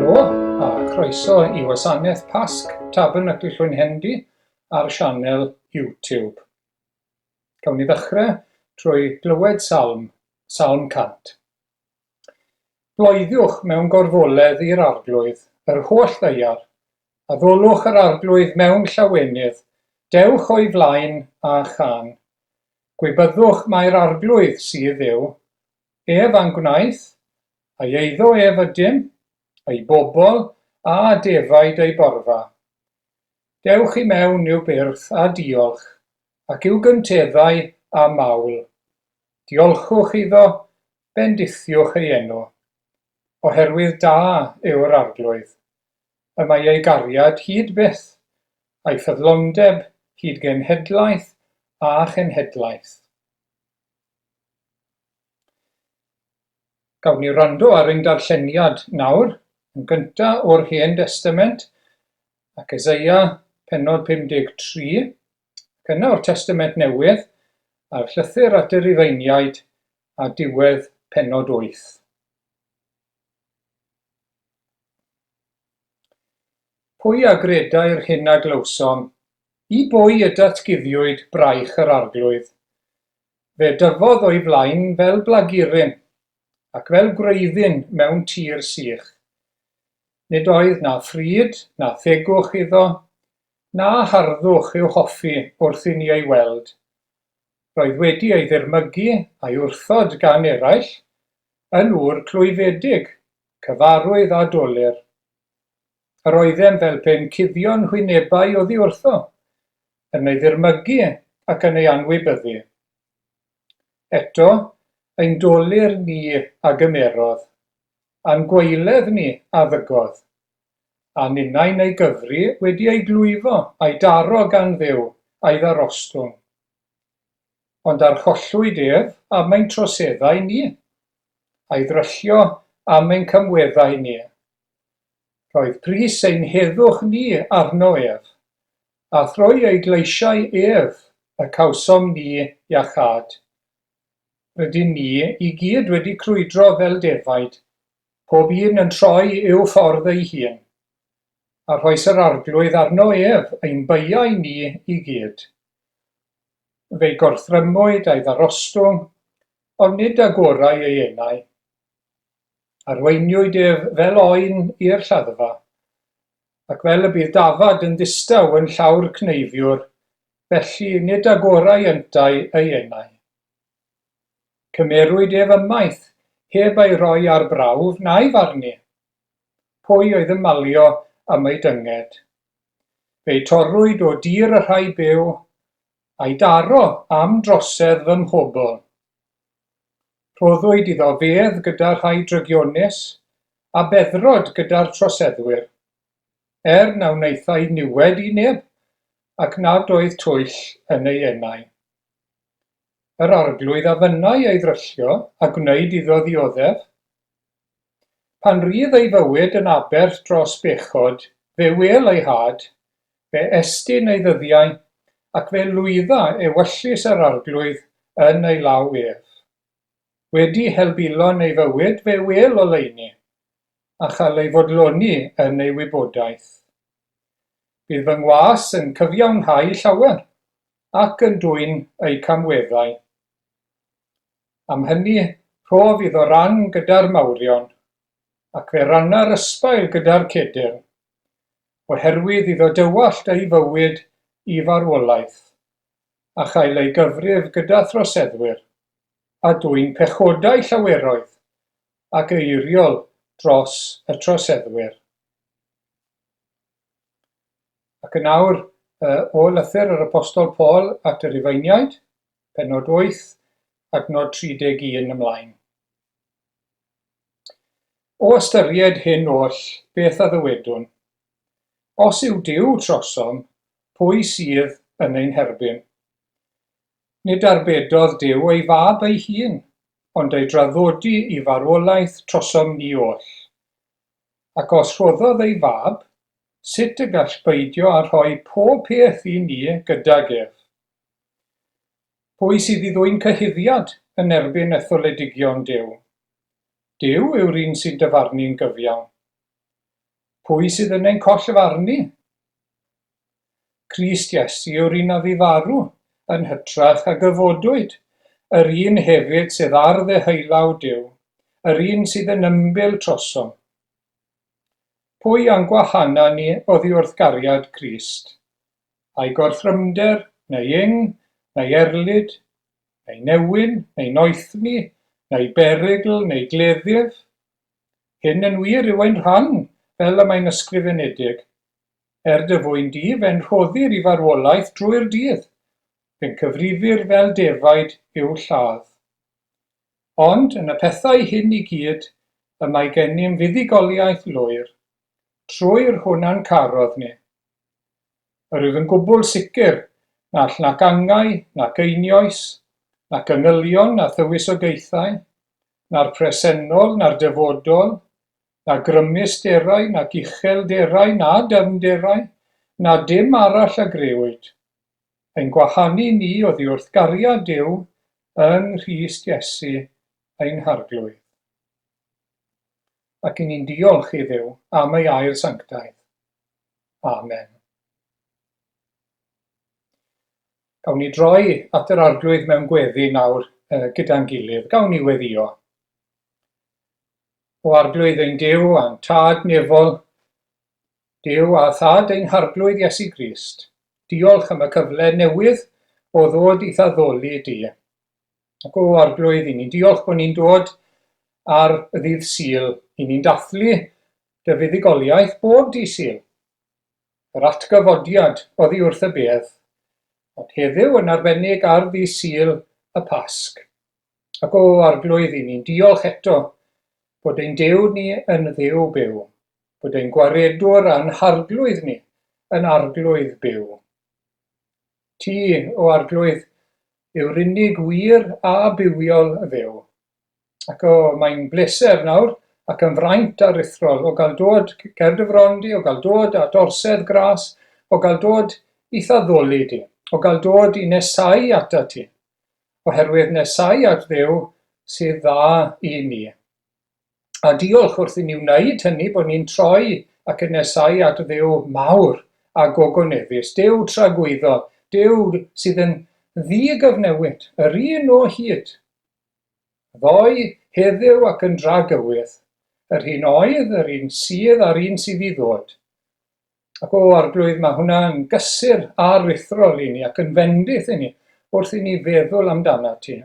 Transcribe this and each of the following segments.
Helo a croeso i wasanaeth Pasg Tabern ac Llwyn Hendi ar sianel YouTube. Cawn ni ddechrau trwy glywed salm 100. Bloeddiwch mewn gorfoledd i'r arglwydd, yr holl ddeiar, a ddolwch yr arglwydd mewn llawenydd, dewch o'i flaen a chan. Gwybyddwch mae'r arglwydd sydd yw, ef a'n gwnaeth, a'i eiddo ef ydym, ei bobl a defaid ei borfa. Dewch i mewn i'w byrth a diolch, ac i'w gynteddau a mawl. Diolchwch iddo, bendithiwch ei enw. Oherwydd da yw'r arglwydd, y mae ei gariad hyd byth, a'i ffyddlondeb hyd genhedlaeth a chenhedlaeth. Gawn ni wrando ar ein darlleniad nawr, yn gyntaf o'r Hen Testament, ac Eseia pennod 53, ac yna o'r Testament Newydd, a'r llythyr at yr Rifeiniaid a diwedd pennod 8. Pwy a gredai'r hyn a glywsom, i bwy y datguddiwyd braich yr arglwydd? Fe dyfodd o'i flaen fel blaguryn, ac fel gwreiddyn mewn tir sych. Nid oedd na ffryd, na thegwch iddo, na harddwch i'w hoffi wrth i ni ei weld. Roedd wedi ei ddirmygu a'i wrthod gan eraill, yn ŵr clwyfedig, cyfarwydd a dolir. Yr oeddem fel pen cuddion hwynebau oddi wrtho, yn ei ddirmygu ac yn ei anwybyddu. Eto, ein dolir ni a gymerodd, a'n gwaeledd ni a ddygodd, a ninnau'n ei gyfri wedi ei glwyfo a'i daro gan Dduw a'i ddarostwng. Ond archollwyd ef am ein troseddau ni, a'i ddryllio am ein cymweddau ni. Roedd pris ein heddwch ni arno ef, a thrwy ei gleisiau ef y cawsom ni iachad. Rydyn ni i gyd wedi crwydro fel defaid, pob un yn troi i'w ffordd ei hun, a rhoes yr arglwydd arno ef ein beiau ni i gyd. Fe'i gorthrymwyd a'i ddarostwng, ond nid agorau ei enau. Arweiniwyd ef fel oen i'r lladdfa, ac fel y bydd dafad yn ddistaw yn llawr cneifiwr, felly nid agorau yntau ei enau. Cymerwyd ef ymaith, heb ei roi ar brawf na'i farnu. Pwy oedd yn malio am ei dynged? Fe'i torrwyd o dir y rhai byw, a'i daro am drosedd fy mhobl. Rhoddwyd iddo fedd gyda'r rhai drygionus, a beddrod gyda'r troseddwyr, na wnaethai niwed i neb, ac nad oedd twyll yn ei enau. Yr arglwydd a fynnau ei ddryllio a gwneud iddo ddioddef. Pan rydd ei fywyd yn aberth dros bechod, fe wel ei had, fe estyn ei ddyddiau, ac fe lwydda ewyllus yr arglwydd yn ei law ef. Wedi helbulon ei fywyd fe wel o leini, a chael ei fodloni yn ei wybodaeth. Bydd fy ngwas yn cyfiawnhau llawer, ac yn dwyn ei camweddau. Am hynny, rhof iddo ran gyda'r mawrion, ac fe ranna'r ysbail gyda'r cedr, oherwydd iddo dywallt ei fywyd i farwolaeth, a chael ei gyfrif gyda throseddwyr, a dwyn pechodau llaweroedd, ac eiriol dros y troseddwyr. Ac yn awr o lythyr yr Apostol Paul at yr Rifeiniaid, pennod 8, adnod 31 ymlaen. O ystyried hyn oll, beth a ddywedwn? Os yw Duw trosom, pwy sydd yn ein herbyn? Nid arbedodd Duw ei fab ei hun, ond ei draddodi i farwolaeth trosom ni oll. Ac os rhoddodd ei fab, sut y gall beidio a rhoi pob peth i ni gydag ef? Pwy sydd i ddwyn cyhuddiad yn erbyn etholedigion Duw? Duw yw'r un sy'n dyfarnu'n gyfiawn. Pwy sydd yn ein collfarnu? Crist Iesu yw'r un a fu farw yn hytrach a gyfodwyd, yr un hefyd sydd ar ddeheulaw Duw, yr un sydd yn ymbil trosom. Pwy a'n gwahana ni oddi wrth gariad Crist? A'i gorthrymder, neu ing, neu erlyd, neu newyn, neu noethni, neu berygl, neu gleddyf? Hyn yn wir yw ein rhan, fel y mae'n ysgrifenedig. Dy fwy'n di fe'n rhoddir I farwolaeth drwy'r dydd, fe'n cyfrifir fel defaid i'w lladd. Ond yn y pethau hyn I gyd, y mae gennym fuddugoliaeth lwyr, trwy'r hwnna'n carodd ni. Rwyf yn gwbl sicr nall nac angau, nac einioes, nac yngylion na thywysogaethau, na'r presennol, na'r dyfodol, na grymusderau, nac uchelderau, na dyfnderau, na dim arall a grewyd. Ein gwahanu ni oddi wrth gariad Duw yng Nghrist Iesu ein harglwydd. Ac ni'n diolch I Dduw am ei air sanctaidd. Amen. Gawn ni droi at yr arglwydd mewn gweddi nawr gyda'n gilydd. Gawn ni weddio. O arglwydd ein Duw a'n tad nefol, Duw a thad ein harglwydd Iesu Grist. Diolch am y cyfle newydd o ddod I ddaddoli di. Ac o arglwydd I ni'n diolch bod ni'n dod ar y ddydd Sul I ni'n dathlu dy fuddugoliaeth bob dydd Sul. Yr atgyfodiad oddi wrth y bedd, ond heddiw yn arbennig ar ddydd Sul y Pasg. Ac o arglwydd I ni'n diolch eto bod ein Duw ni yn Dduw byw, bod ein gwaredwr a'n harglwydd ni yn arglwydd byw. Ti, o arglwydd, yw'r unig wir a bywiol fyw. Ac mae'n bleser nawr ac yn fraint aruthrol o gael dod ger dy frondi, o gael dod at orsedd gras, o gael dod I ddaddoli di, o gael dod I nesau ata ti, oherwydd nesau at Dduw sydd dda I ni. A diolch wrth I ni wneud hynny bod ni'n troi ac yn nesau at Dduw mawr a gogoneddus, Duw tragwyddo, Duw sydd yn ddigyfnewid, yr un o hyd. Ddoi heddiw ac yn dragywydd, yr un oedd, yr un sydd a'r un sydd I ddod. Ac o arglwydd mae hwnna'n gysur aruthrol I ni ac yn fendith I ni wrth I ni feddwl amdana ti.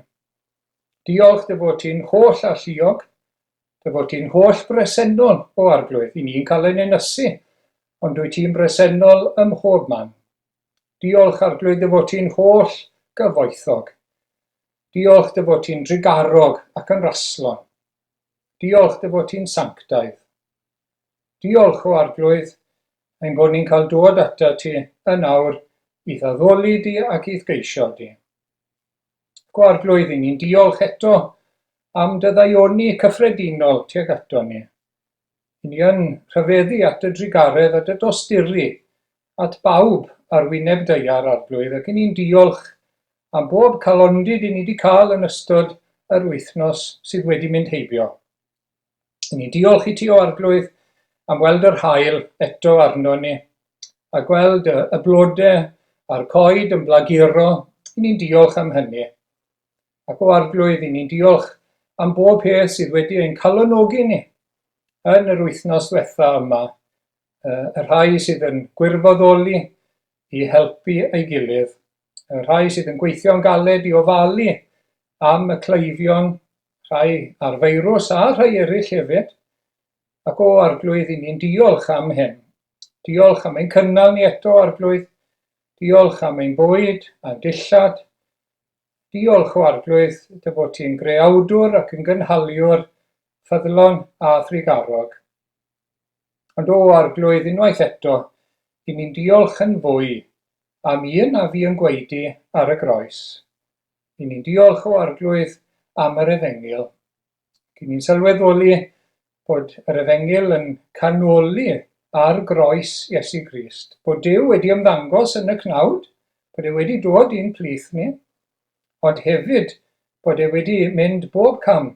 Diolch dy fod ti'n holl alluog, dy fod ti'n holl bresennol o arglwydd. I ni'n cael ein ynysu, ond dwi ti'n bresennol ym mhob man. Diolch arglwydd dy fod ti'n holl gyfoethog. Diolch dy fod ti'n drigarog ac yn raslon. Diolch dy fod ti'n sanctaidd. Diolch o arglwydd ein bod ni'n cael dod ata ti yn awr I ddaddoli di ac I geisio di. Ac o arglwydd I ni'n diolch eto am dy ddaioni cyffredinol tuag ato ni. I ni yn rhyfeddu at y drigaredd, at y dosturi, at bawb ar wyneb deiar arglwydd, ac I ni'n diolch am bob calondid I ni wedi cael yn ystod yr wythnos sydd wedi mynd heibio. I ni'n diolch I ti o arglwydd am weld yr haul eto arno ni, a gweld y blodau a'r coed yn blaguro. I ni'n diolch am hynny. Ac o arglwydd I ni'n diolch am bob peth sydd wedi ein calonogi ni yn yr wythnos diwetha yma. Y rhai sydd yn gwirfoddoli I helpu ei gilydd, y rhai sydd yn gweithio'n galed I ofalu am y cleifion, rhai ar feirws a rhai eraill hefyd. Ac o arglwydd I ni'n diolch am hyn. Diolch am ein cynnal ni eto arglwydd. Diolch am ein bwyd a'n dillad. Diolch o arglwydd dy fod ti'n greawdwr ac yn gynhaliwr ffyddlon a thrigarog. Ond o arglwydd unwaith eto, I ni'n diolch yn fwy am un a fi yn gweidi ar y groes. I ni'n diolch o arglwydd am yr efengil. I ni'n sylweddoli bod yr efengil yn canoli ar groes Iesu Grist. Bod Duw wedi ymddangos yn y cnawd, bod e wedi dod i'n plith ni, ond hefyd bod e wedi mynd bob cam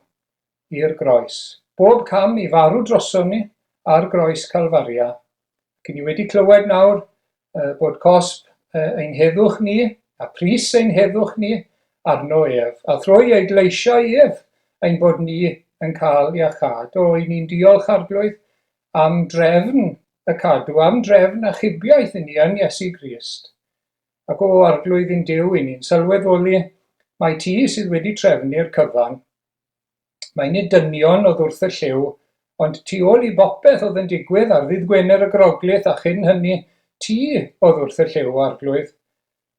i'r groes. Bob cam I farw droson ni ar groes Calfaria. Ac ni wedi clywed nawr bod cosb ein heddwch ni, a pris ein heddwch ni arno ef. A thrwy eidleisio ef ein bod ni yn cael iachad. O, i ni'n diolch Arglwydd am drefn y cadw, am drefn a chybiaeth i ni yn Iesu Grist. Ac o Arglwydd i'n Duw i ni'n sylweddoli mae ti sydd wedi trefnu'r cyfan. Mae'n nid dynion oedd wrth y lliw, ond tu ôl i bopeth oedd yn digwydd ar ddydd Gwener y Groglith a chyn hynny, ti oedd wrth y lliw Arglwydd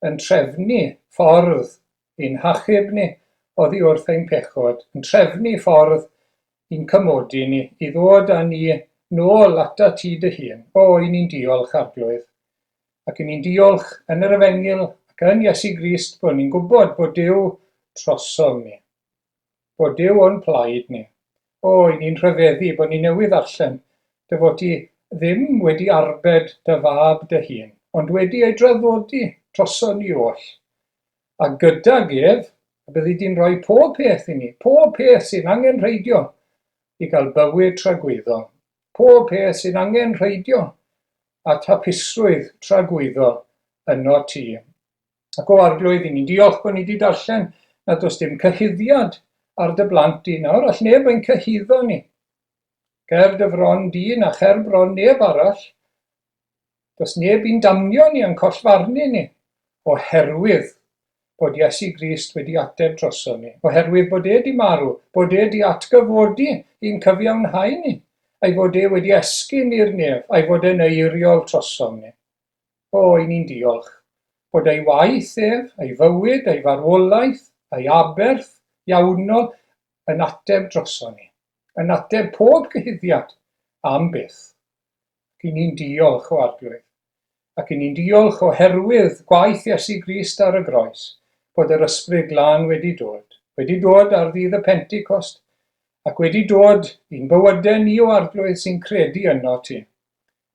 yn trefnu ffordd i'n hachub ni oddi wrth ein pechod, yn trefnu ffordd i'n cymodi ni, i ddod â ni nôl ata ti dy hun. O, i ni'n diolch Arglwydd. Ac i ni'n diolch yn yr Efengil ac yn Iesu Grist bod ni'n gwybod bod Duw trosom ni, bod Duw o'n plaid ni. O, i ni'n rhyfeddu bod ni newydd allan dy fod ti ddim wedi arbed dy fab dy hun, ond wedi ei draddodi troson ni oll. A gydag ef, byddi di'n rhoi pob peth i ni, pob peth sy'n angen reidio i gael bywyd tragwyddol, pob peth sy'n angen reidio at hapusrwydd tragwyddol yno ti. Ac o Arglwydd, i ni'n diolch bod ni wedi darllen na does dim cyhuddiad ar dy blant di nawr, all neb ein cyhuddo ni. Ger dy fron di na cher bron neb arall, does neb i'n damnio ni yn collfarnu ni, oherwydd bod Iesu Grist wedi ateb droson ni, oherwydd bod e di marw, bod e di atgyfodi i'n cyfiawnhau ni, a'i fod e wedi esgyn i'r nef, a'i fod e'n eiriol trosom ni. O, i ni'n diolch bod ei waith ef, ei fywyd, ei farwolaeth, ei aberth iawnol yn ateb droson ni, yn ateb pob cyhuddiad am byth. Ac i ni'n diolch o Arglwydd. Ac i ni'n diolch oherwydd gwaith Iesu Grist ar y groes, bod yr ysbryd glân wedi dod ar ddydd y Pentecost, ac wedi dod i'n bywydau ni o Arglwydd sy'n credu yno ti.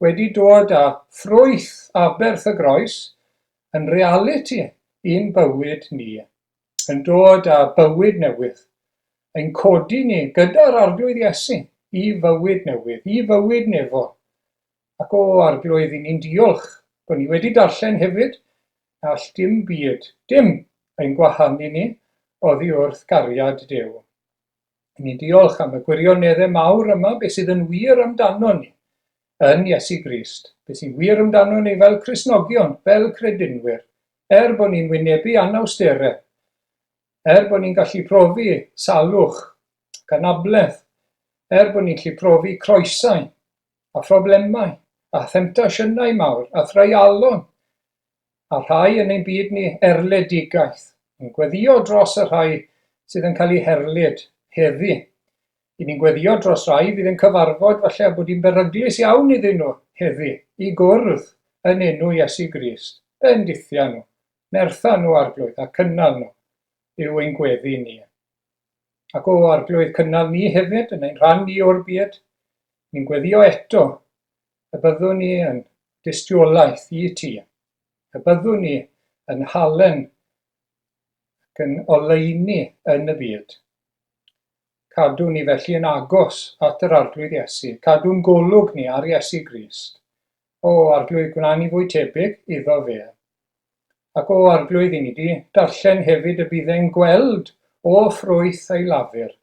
Wedi dod â ffrwyth aberth y groes yn realiti i'n bywyd ni, yn dod â bywyd newydd, yn codi ni gyda'r Arglwydd Iesu i fywyd newydd, i fywyd nefo. Ac o Arglwydd, i ni'n diolch bod ni wedi darllen hefyd, all dim byd, dim ein gwahanu ni oddi wrth gariad Duw. Ni'n diolch am y gwirioneddau mawr yma, beth sydd yn wir amdano ni yn Iesu Grist, beth sy'n wir amdano ni fel Cristnogion, fel credinwyr, bod ni'n wynebu anawsterau, bod ni'n gallu profi salwch, ganableth, bod ni'n gallu profi croesau, a phroblemau, a themtasiynau mawr, a threialon, a rhai yn ein byd ni erledigaeth, yn gweddio dros y rhai sydd yn cael eu herlyd heddi. I ni'n gweddio dros rai fydd yn cyfarfod falle bod hi'n beryglus iawn iddyn nhw heddi i gwrdd yn enw Iesu Grist. Bendithia nhw, nertha nhw Arglwydd a cynnal nhw yw ein gweddi ni. Ac o Arglwydd cynnal ni hefyd yn ein rhan ni o'r byd, ni'n gweddio eto y byddwn ni yn dystiolaeth i ti, y byddwn ni yn halen ac yn oleuni yn y byd. Cadw ni felly yn agos at yr Arglwydd Iesu, cadw'n golwg ni ar Iesu Grist. O Arglwydd, gwna ni fwy tebyg iddo fe. Ac o Arglwydd, i ni wedi darllen hefyd y bydd e'n gweld o ffrwyth ei lafur.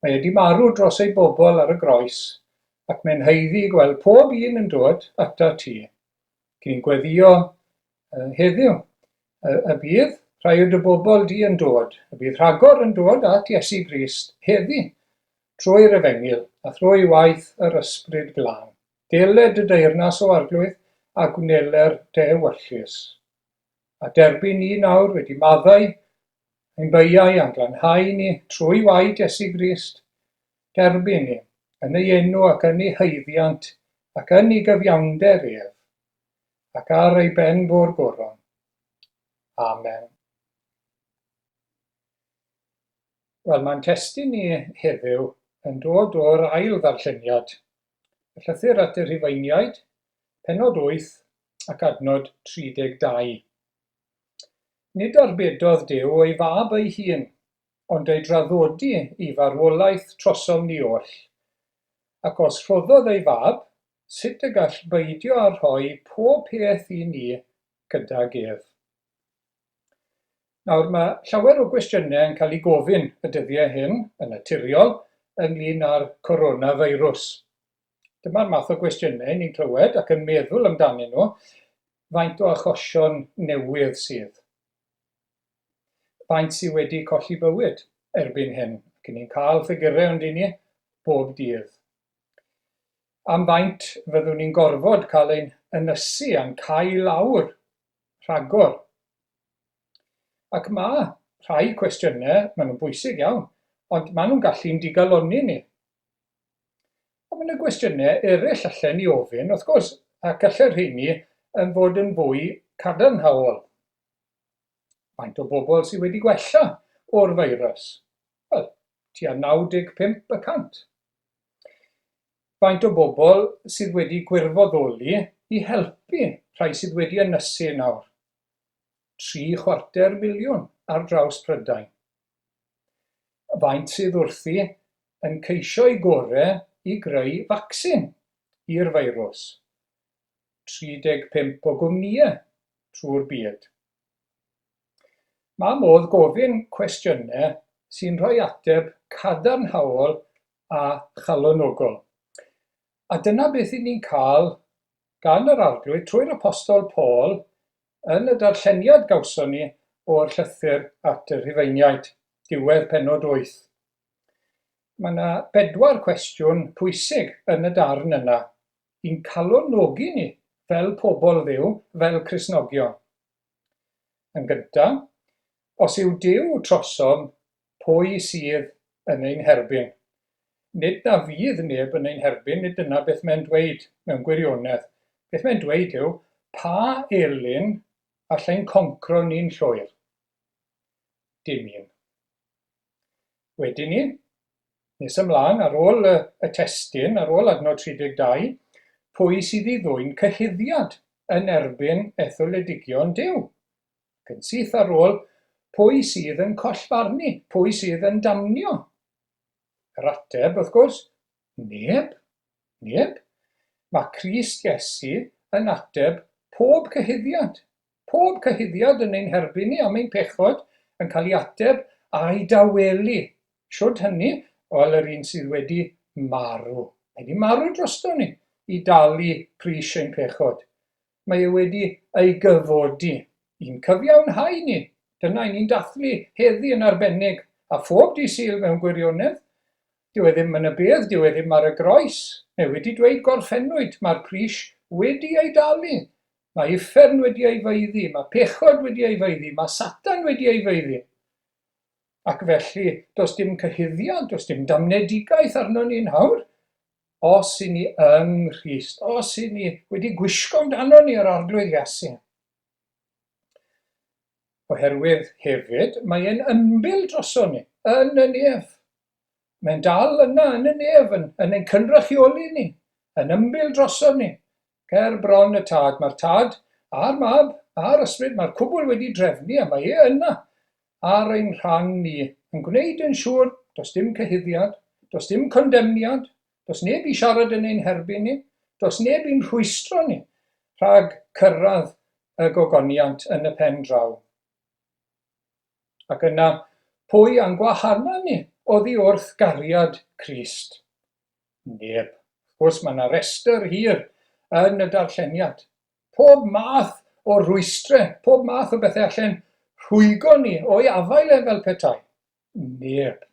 Mae wedi marw dros ei bobl ar y groes, ac mae'n heiddi gweld pob un yn dod ata ti. Cy'n gweddio heddiw y bydd rhai o dy bobl di yn dod, y bydd rhagor yn dod at Iesu Grist heddi trwy'r Efengil a trwy waith yr ysbryd glân. Deled y deyrnas o Arglwydd a gwneler dy ewyllus. A derbyn ni nawr wedi maddau ein beiau a'n glanhau ni trwy waed Iesu Grist, derbyn ni yn ei enw ac yn ei haeddiant ac yn ei gyfiawnder ef, ac ar ei ben bo'r goron. Amen. Wel, mae'n testun ni heddiw yn dod o'r ail ddarlleniad, y llythyr at y Rhufeiniaid, pennod 8 ac adnod 32. Nid arbedodd Duw ei fab ei hun, ond ei draddodi i farwolaeth trosom ni oll, ac os rhoddodd ei fab, sut y gall beidio a rhoi pob peth i ni gydag ef. Nawr, mae llawer o gwestiynau yn cael ei gofyn y dyddiau hyn yn naturiol ynglyn â'r coronavirus. Dyma'r math o gwestiynau ni'n clywed ac yn meddwl amdanyn nhw, faint o achosion newydd sydd. Faint sydd wedi colli bywyd erbyn hyn, ac ni'n cael ffigurau ond ni bob dydd. Am faint fyddwn ni'n gorfod cael ein ynysu a'n cael lawr, rhagor. Ac mae rhai cwestiynau, maen nhw'n bwysig iawn, ond maen nhw'n gallu'n digaloni ni. Ond mae yna gwestiynau eraill allan i ofyn, wrth gwrs, ac allan rheini yn fod yn fwy cadarnhaol. Faint o bobl sydd wedi gwella o'r feirws? Wel, tua 95%. Faint o bobl sydd wedi gwirfoddoli i helpu rhai sydd wedi ynysu nawr? 750,000 ar draws Prydain. Faint sydd wrthi yn ceisio i gorau i greu vaccin i'r feirws? 35 o gwmnïau trwy'r byd. Mae modd gofyn cwestiynau sy'n rhoi ateb cadarnhaol a chalonogol. A dyna beth i ni'n cael gan yr arglwydd trwy'r apostol Paul yn y darlleniad gawson ni o'r llythyr at y Rhufeiniaid, diwedd pennod 8. Mae yna 4 cwestiwn pwysig yn y darn yna i'n calonogi ni fel pobl Dduw, fel Cristnogion. Yn gyntaf, os yw Duw trosom, pwy sydd yn ein herbyn? Nid na fydd neb yn ein herbyn, nid dyna beth mae'n dweud mewn gwirionedd. Beth mae'n dweud yw, pa elyn allai'n concro ni'n llwyr? Dim un. Wedyn ni, nes ymlaen ar ôl y testyn, ar ôl adnod 32, pwy sydd i ddwyn cyhuddiad yn erbyn etholedigion Duw? Ac yn syth ar ôl, pwy sydd yn collfarnu, pwy sydd yn damnio? Yr ateb, wrth gwrs, neb. Mae Crist Iesu yn ateb pob cyhuddiad. Pob cyhuddiad yn ein herbyn ni am ein pechod yn cael ei ateb a'i dawelu. Siwrd hynny, wel yr un sydd wedi marw. Wedi marw drosto ni i dalu pris ein pechod. Mae e wedi ei gyfodi i'n cyfiawnhau ni. Dyna ni'n dathlu heddi yn arbennig a phob dydd Sul mewn gwirionedd. Dyw e ddim yn y bedd, dyw e ddim ar y groes. Mae wedi dweud gorffennwyd, mae'r pris wedi ei dalu. Mae uffern wedi ei feiddi, mae pechod wedi ei feiddi, mae Satan wedi ei feiddi. Ac felly, does dim cyhuddiad, does dim damnedigaeth arno ni'n hawr, os i ni yng Nghrist, os i ni wedi gwisgo amdano ni yr arglwydd Iesu. Oherwydd hefyd, mae'n ymbil droso ni yn y nef. Mae'n dal yna yn y nef, yn ein cynrychioli ni, yn ymbil droso ni. Cer bron y tad, mae'r tad a'r mab a'r ysbryd, mae'r cwbl wedi drefnu a mae e yna ar ein rhan ni, yn gwneud yn siŵr, does dim cyhuddiad, does dim condemniad, does neb i siarad yn ein herbyn ni, does neb i'n rhwystro ni rhag cyrraedd y gogoniant yn y pen draw. Ac yna, pwy a'n gwahana ni oddi wrth gariad Crist? Neb. Wrth gwrs, mae yna restr hir yn y darlleniad. Pob math o rwystrau, pob math o bethau allan rhwygo ni o'i afael fel petai. Neb.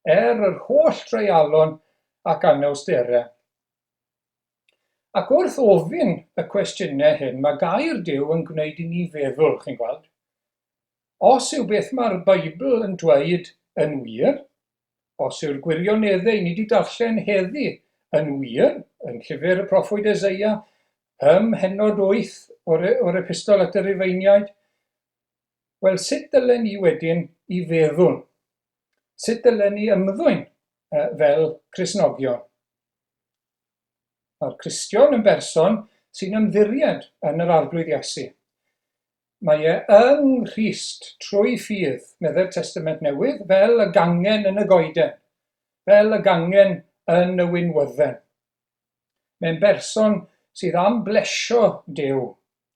Yr holl dreialon ac anawsterau. Ac wrth ofyn y cwestiynau hyn, mae gair Duw yn gwneud i ni feddwl, chi'n gweld. Os yw beth mae'r Beibl yn dweud yn wir, os yw'r gwirioneddau ni wedi darllen heddi yn wir, yn llyfr y proffwyd Eseia, hennod 8 o'r epistol at y Rhufeiniaid, wel, sut dylen ni wedyn i feddwl? Sut dylen ni ymddwyn fel Cristnogion? Mae'r Cristion yn berson sy'n ymddiried yn yr arglwydd Iesu. Mae e yng Nghrist trwy ffydd, medde'r Testament Newydd, fel y gangen yn y goeden, fel y gangen yn y wynwydden. Mae'n berson sydd am blesio Duw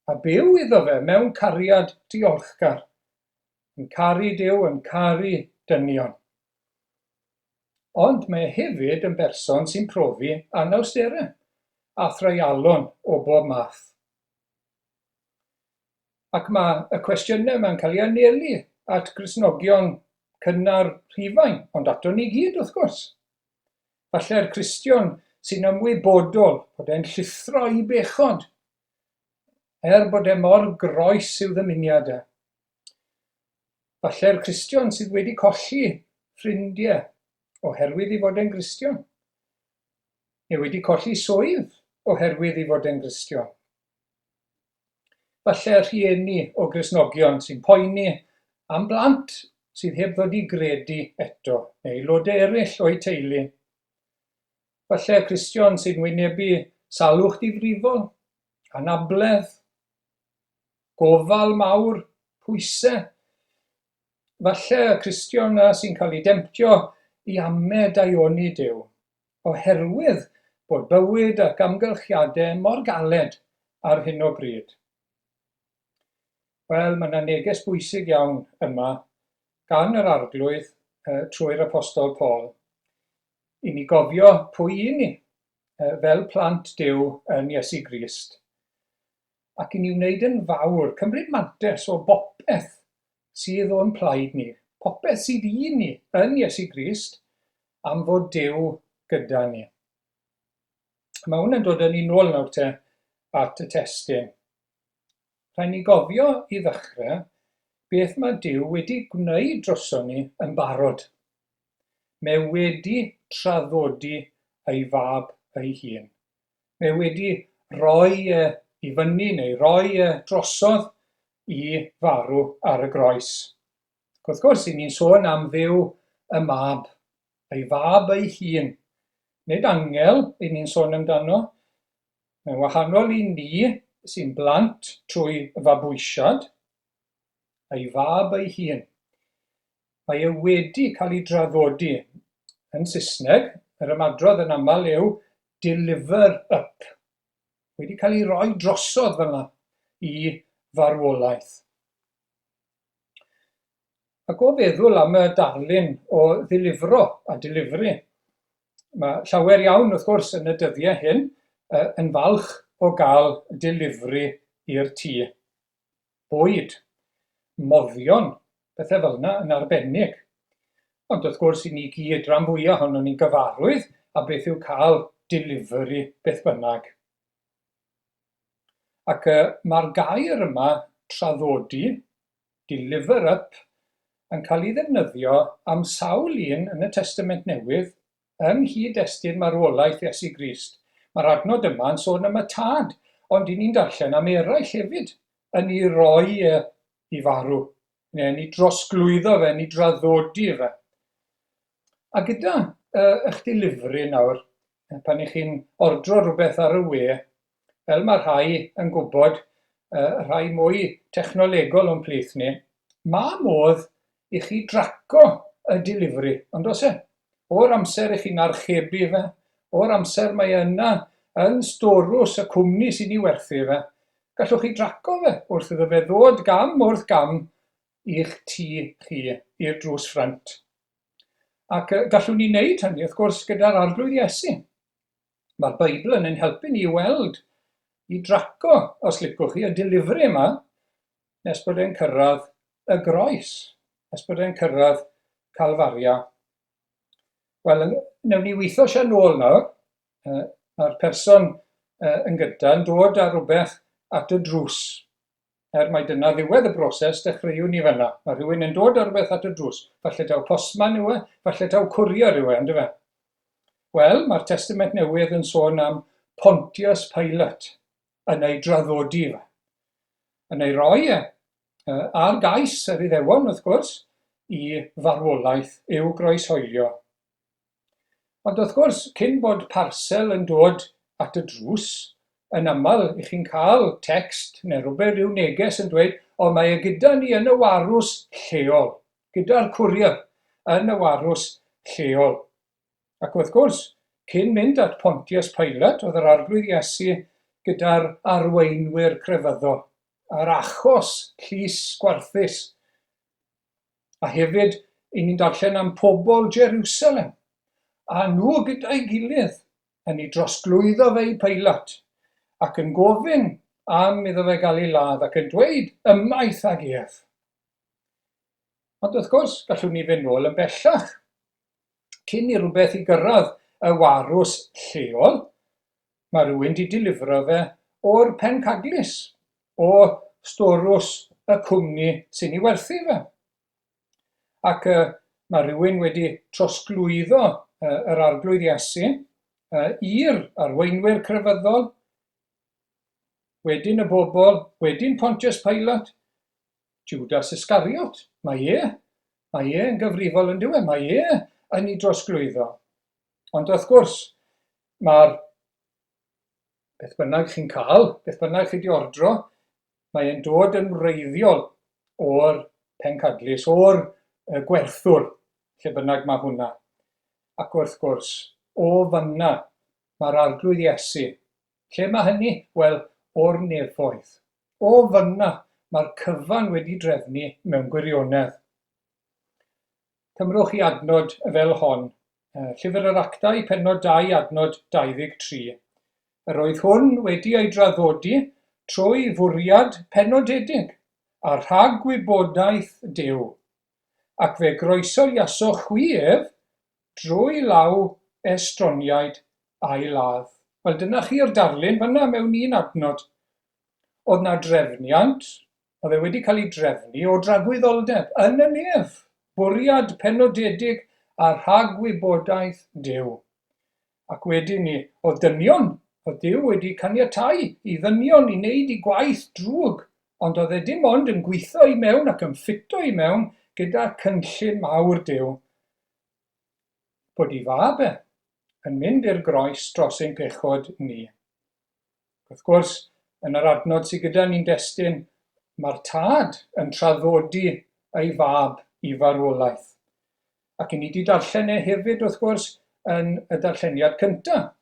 a byw iddo fe mewn cariad diolchgar, yn caru Duw, yn caru dynion. Ond mae hefyd yn berson sy'n profi anawsterau a thraialon o bob math. Ac mae y cwestiynau yma'n cael ei anelu at Gristnogion cynnar rhifain, ond ato ni gyd wrth gwrs. Falle'r Cristion sy'n ymwybodol bod e'n llithro i bechod, bod e mor groes i'w ddymuniadau. Falle'r Cristion sydd wedi colli ffrindiau oherwydd ei fod e'n Gristion, neu wedi colli swydd oherwydd ei fod e'n Gristion. Falle rhieni o Gristnogion sy'n poeni am blant sydd heb ddod i gredu eto, neu aelodau eraill o'i teulu. Falle Cristion sy'n wynebu salwch difrifol, anabledd, gofal mawr, pwysau. Falle y Cristion sy'n cael ei demptio i amed aioni Duw, oherwydd bod bywyd ac amgylchiadau mor galed ar hyn o bryd. Wel, mae yna neges bwysig iawn yma gan yr arglwydd trwy'r apostol Paul. I ni gofio pwy i ni fel plant Duw yn Iesu Grist. Ac i ni wneud yn fawr, cymryd mantais o bopeth sydd o'n plaid ni, popeth sydd i ni yn Iesu Grist am fod Duw gyda ni. Mae hwn yn dod â ni nôl nawr te at y testun. Rhaid ni gofio i ddechrau beth mae Duw wedi gwneud droson ni yn barod. Mae wedi traddodi ei fab ei hun. Mae wedi rhoi i fyny neu rhoi drosodd i farw ar y groes. Wrth gwrs, i ni'n sôn am Dduw y mab, ei fab ei hun. Nid angel i ni'n sôn amdano. Mae'n wahanol i ni sy'n blant trwy fabwysiad, ei fab ei hun. Mae wedi cael ei draddodi. Yn Saesneg, yr ymadrodd yn aml yw deliver up. Wedi cael ei roi drosodd fel yna i farwolaeth. Ac o feddwl am y darlun o ddilifro a delifri, mae llawer iawn wrth gwrs yn y dyddiau hyn yn falch o gael delifri i'r tŷ. Bwyd, moddion, bethau fel yna yn arbennig. Ond wrth gwrs i ni gyd, rhan fwyaf ohonon ni'n gyfarwydd a beth yw cael delifri beth bynnag. Ac mae'r gair yma, traddodi, deliver up, yn cael ei ddefnyddio am sawl un yn y Testament Newydd yng nghyd-destun marwolaeth Iesu Grist. Mae'r adnod yma yn sôn am y tad, ond i ni'n darllen am eraill hefyd yn ei roi i farw, neu yn ei drosglwyddo fe, yn ei draddodi fe. A gyda eich delifri nawr, pan ych chi'n ordro rhywbeth ar y we, fel mae rhai yn gwybod, rhai mwy technolegol o'n plith ni, mae modd i chi draco y delifri, ond oes e? O'r amser i chi'n archebu fe, o'r amser mae yna yn storws y cwmni sy'n ei werthu fe, gallwch chi draco fe wrth iddo fe ddod gam wrth gam i'ch tŷ chi, i'r drws ffrynt. Ac gallwn ni wneud hynny, wrth gwrs, gyda'r arglwydd Iesu. Mae'r Beibl yn ein helpu ni i weld, i draco, os licwch chi, y delifri yma, nes bod e'n cyrraedd y groes, nes bod e'n cyrraedd Calfaria. Wel, newn ni weithio eisiau nôl nawr. Mae'r person yn gyda yn dod â rhywbeth at y drws. Mae dyna ddiwedd y broses, dechreuwn ni fyna. Mae rhywun yn dod â rhywbeth at y drws. Falle taw postman yw e, falle taw cwrier yw e, ynddo fe? Wel, mae'r Testament Newydd yn sôn am Pontius Pilate yn ei draddodi fe. Yn ei roi ar gais yr Iddewon, wrth gwrs, i farwolaeth i'w groeshoelio. Ond wrth gwrs, cyn bod parsel yn dod at y drws, yn aml i chi'n cael text neu rhywbeth rhyw neges yn dweud, o mae e gyda ni yn y warws lleol, gyda'r cwrier yn y warws lleol. Ac wrth gwrs, Cyn mynd at Pontius Pilate, oedd yr arglwydd Iesu gyda'r arweinwyr crefyddol, a'r achos llys gwarthus. A hefyd, i ni'n darllen am pobl Jerusalem, a nhw gyda'i gilydd yn ei drosglwyddo fe i Pilate, ac yn gofyn am iddo fe gael ei ladd, ac yn dweud ymaith ag ef. Ond wrth gwrs, gallwn ni fynd nôl yn bellach. Cyn i rhywbeth i gyrraedd y warws lleol, mae rhywun wedi dilifro fe o'r pencadlys, o storws y cwmni sy'n ei werthu fe. Ac mae rhywun wedi trosglwyddo yr arglwydd Iesu i'r arweinwyr crefyddol, wedyn y bobl, wedyn Pontius Pilate, Judas Iscariot. Mae yn gyfrifol yn diwedd, mae yn ei drosglwyddo. Ond wrth gwrs, mae'r beth bynnag chi'n cael, beth bynnag chi wedi ordro, mae e'n dod yn wreiddiol o'r pencadlys, o'r gwerthwr, lle bynnag mae hwnna. Ac wrth gwrs, o fanna mae'r arglwydd Iesu. Lle mae hynny? Wel, o'r nefoedd. O fanna mae'r cyfan wedi drefnu mewn gwirionedd. Cymrwch i adnod fel hon, Llyfr yr Actau, pennod 2, adnod 23. Yr oedd hwn wedi ei draddodi trwy fwriad penodedig a rhagwybodaeth Duw, ac fe groeso Iaso chwiev drwy law estroniaid a'i ladd. Wel, dyna chi'r darlun fanna mewn un adnod. Oedd na drefniant, oedd e wedi cael ei drefnu o dragwyddoldeb yn y nef, bwriad penodedig a rhagwybodaeth Duw. Ac wedyn ni, oedd dynion, oedd Duw wedi caniatáu i ddynion i wneud ei gwaith drwg, ond oedd e dim ond yn gweithio i mewn ac yn ffito i mewn gyda cynllun mawr Duw, bod ei fab yn mynd i'r groes dros ein pechod ni. Wrth gwrs, yn yr adnod sydd gyda ni'n destun, mae'r tad yn traddodi ei fab i farwolaeth. Ac i ni wedi darllen hefyd, wrth gwrs, yn y darlleniad cyntaf,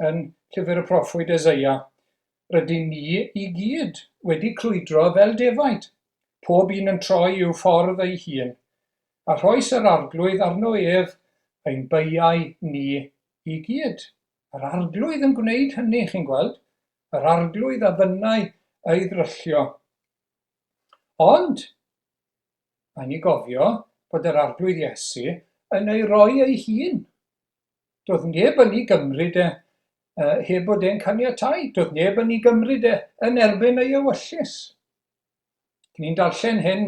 yn Llyfr y Proffwyd Eseia, rydyn ni i gyd wedi crwydro fel defaid, pob un yn troi i'w ffordd ei hun, a rhoes yr arglwydd arno ef ein beiau ni i gyd. Yr arglwydd yn gwneud hynny, chi'n gweld? Yr arglwydd a fynnau ei ddryllio. Ond, mae'n ni gofio bod yr arglwydd Iesu yn ei roi ei hun. Doedd neb yn ei gymryd heb bod e'n caniatáu. Doedd neb yn ei gymryd yn erbyn ei ewyllys. Ni'n darllen hyn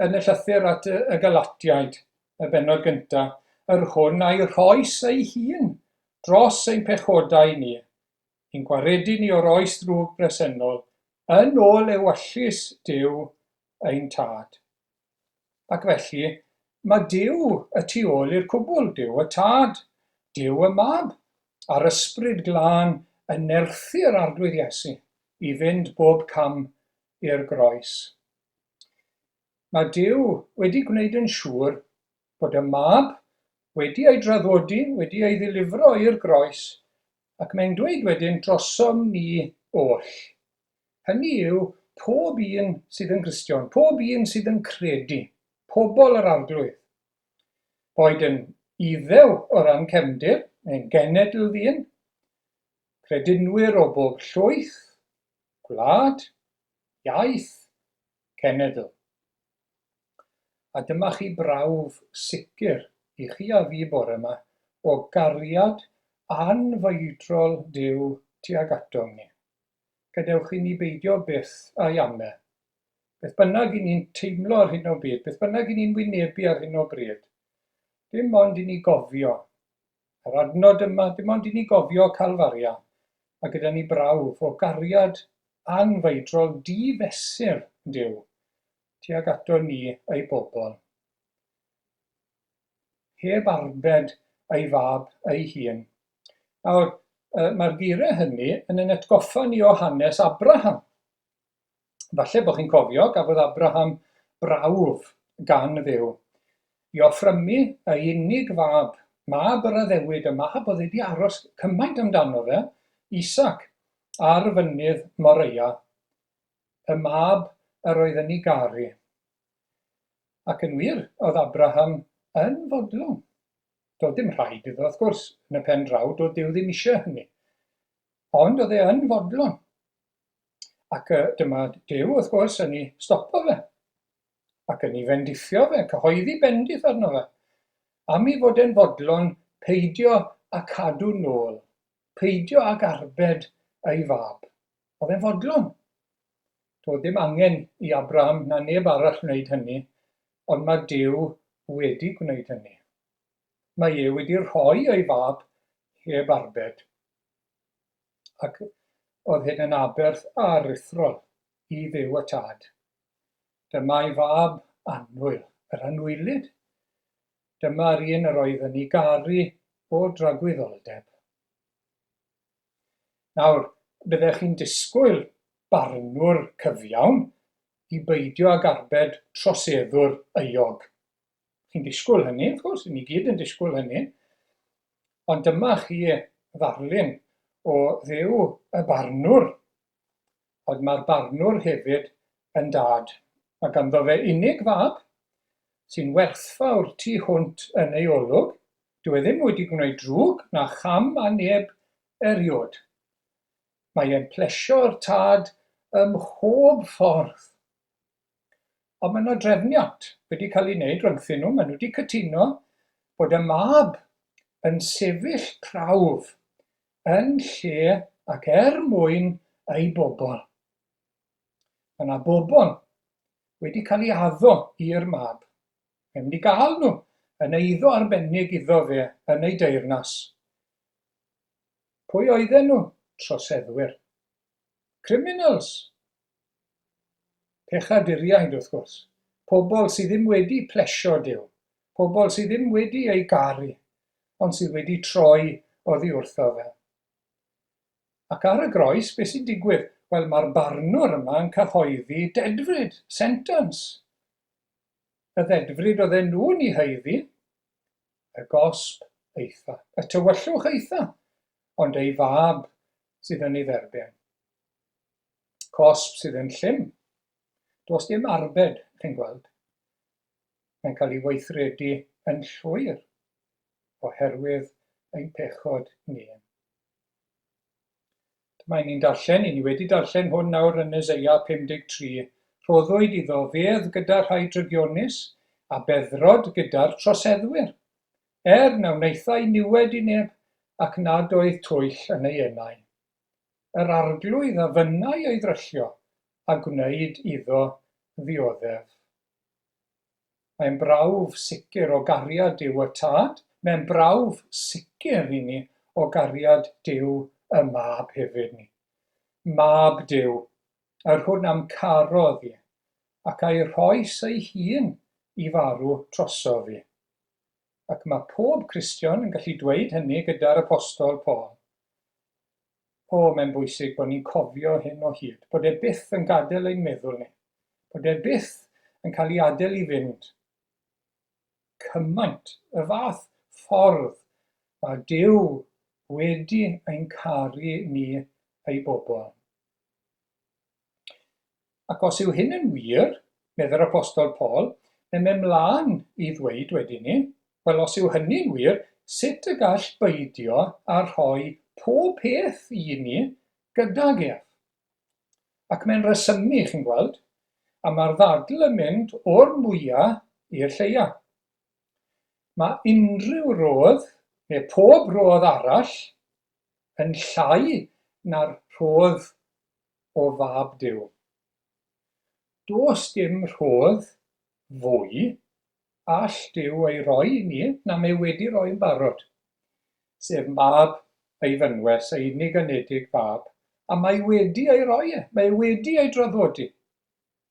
yn y llythyr at y Galatiaid, y bennod gyntaf, yr hwn a'i rhoes ei hun dros ein pechodau ni, i'n gwaredu ni o'r oes ddrwg bresennol, yn ôl ewyllys Duw ein tad. Ac felly, mae Duw y tu ôl i'r cwbl, Duw y tad, Duw y mab, a'r ysbryd glân yn nerthu'r arglwydd Iesu i fynd bob cam i'r groes. Mae Duw wedi gwneud yn siŵr bod y mab wedi ei draddodi, wedi ei ddilifro i'r groes, ac mae'n dweud wedyn drosom ni oll. Hynny yw pob un sydd yn Gristion, pob un sydd yn credu, pobl yr arglwydd. Boed yn iddew o ran cefndir, neu'n genedl ddyn, credinwyr o bob llwyth, gwlad, iaith, cenedl. A dyma chi brawf sicr i chi a fi bore yma o gariad anfeidrol Duw tuag atom ni. Gadewch i ni beidio byth a'i ame. Beth bynnag i ni'n teimlo ar hyn o bryd, beth bynnag i ni'n wynebu ar hyn o bryd, dim ond i ni gofio, yr adnod yma, dim ond i ni gofio Calfaria, a gyda ni brawf o gariad anfeidrol difesur Duw tuag ato ni ei bobl. Heb arbed ei fab ei hun. Nawr, mae'r geiriau hynny yn ein atgoffa ni o hanes Abraham. Falle bod chi'n cofio, gafodd Abraham brawf gan Dduw i offrymu ei unig fab mab yr addewid, y mab oedd wedi aros cymaint amdano fe, Isac, ar fynydd Moria, y mab yr oedd yn ei garu. Ac yn wir, oedd Abraham yn fodlon. Doedd dim rhaid iddo, wrth gwrs, yn y pen draw, doedd Duw ddim eisiau hynny. Ond oedd e yn fodlon. Ac dyma Duw, wrth gwrs, yn ei stopo fe. Ac yn ei fendithio fe, cyhoeddi bendith arno fe. Am ei fod e'n fodlon, peidio a cadw nôl. Peidio ag arbed ei fab. Oedd e'n fodlon. Doedd dim angen i Abraham na neb arall wneud hynny, ond mae Duw wedi gwneud hynny. Mae e wedi rhoi ei fab heb arbed. Ac oedd hyn yn aberth aruthrol i Dduw y Tad. Dyma'i fab annwyl, yr anwylid. Dyma'r un yr oedd yn ei garu o dragwyddoldeb. Nawr, byddech chi'n disgwyl barnwr cyfiawn i beidio ag arbed troseddwr euog. Chi'n disgwyl hynny, wrth gwrs, ni gyd yn disgwyl hynny, ond dyma chi ddarlun o Dduw y barnwr, ond mae'r barnwr hefyd yn dad. Mae ganddo fe unig fab sy'n werthfawr tu hwnt yn ei olwg. Dyw e ddim wedi gwneud drwg na cham a neb eriod. Mae e'n plesio'r tad ym mhob ffordd. Ond mae yna drefniant wedi cael ei wneud rhwngthyn nhw. Maen nhw wedi cytuno bod y mab yn sefyll prawf yn lle ac mwyn ei bobl. Mae yna bobl wedi cael ei addo i'r mab. Mae'n mynd i gael nhw yn eiddo arbennig iddo fe yn ei deyrnas. Pwy oedden nhw? Troseddwyr. Criminals. Pechaduriaid, wrth gwrs. Pobl sydd ddim wedi plesio Duw. Pobl sydd ddim wedi ei garu, ond sydd wedi troi oddi wrtho fe. Ac ar y groes, beth sy'n digwydd? Wel, mae'r barnwr yma yn cyhoeddi dedfryd, sentence. Y ddedfryd oedd nhw'n ei heiddi, y gosb eitha, y tywyllwch eitha, ond ei fab sydd yn ei dderbyn. Cosb sydd yn llym. Does dim arbed, chi'n gweld. Mae'n cael ei weithredu yn llwyr oherwydd ein pechod ni. Dyma ni'n darllen, ni wedi darllen hwn nawr yn Eseia 53. Rhoddwyd iddo fedd gyda rhai drygionus a beddrod gyda'r troseddwyr. Na wnaethai niwed i neb ac nad oedd twyll yn ei enau. Yr arglwydd a fynnau ei ddryllio a gwneud iddo ddioddef. Mae'n brawf sicr o gariad Duw y Tad. Mae'n brawf sicr i ni o gariad Duw y mab hefyd ni. Mab Duw, yr hwn am carodd i, ac a'i rhoes ei hun i farw troso fi. Ac mae pob Cristion yn gallu dweud hynny gyda'r apostol Paul. Mae'n bwysig bod ni'n cofio hyn o hyd, bod e byth yn gadael ein meddwl ni, bod e byth yn cael ei adael i fynd. Cymaint, y fath ffordd mae Duw wedi ein caru ni ei bobl. Ac os yw hyn yn wir, medda'r apostol Paul, mae'n mlaen i ddweud wedyn ni, wel, os yw hynny'n wir, sut y gall beidio a rhoi pob peth i ni gydag ef? Ac mae'n resymu, chi'n gweld, a mae'r ddadl yn mynd o'r mwyaf i'r lleia. Mae unrhyw rodd, neu pob rodd arall, yn llai na'r rhodd o fab Duw. Does dim rhodd fwy all Duw ei roi i ni na mae wedi roi'n barod, sef mab ei fynwes, ei unig anedig fab, a mae wedi ei roi e, mae wedi ei draddodi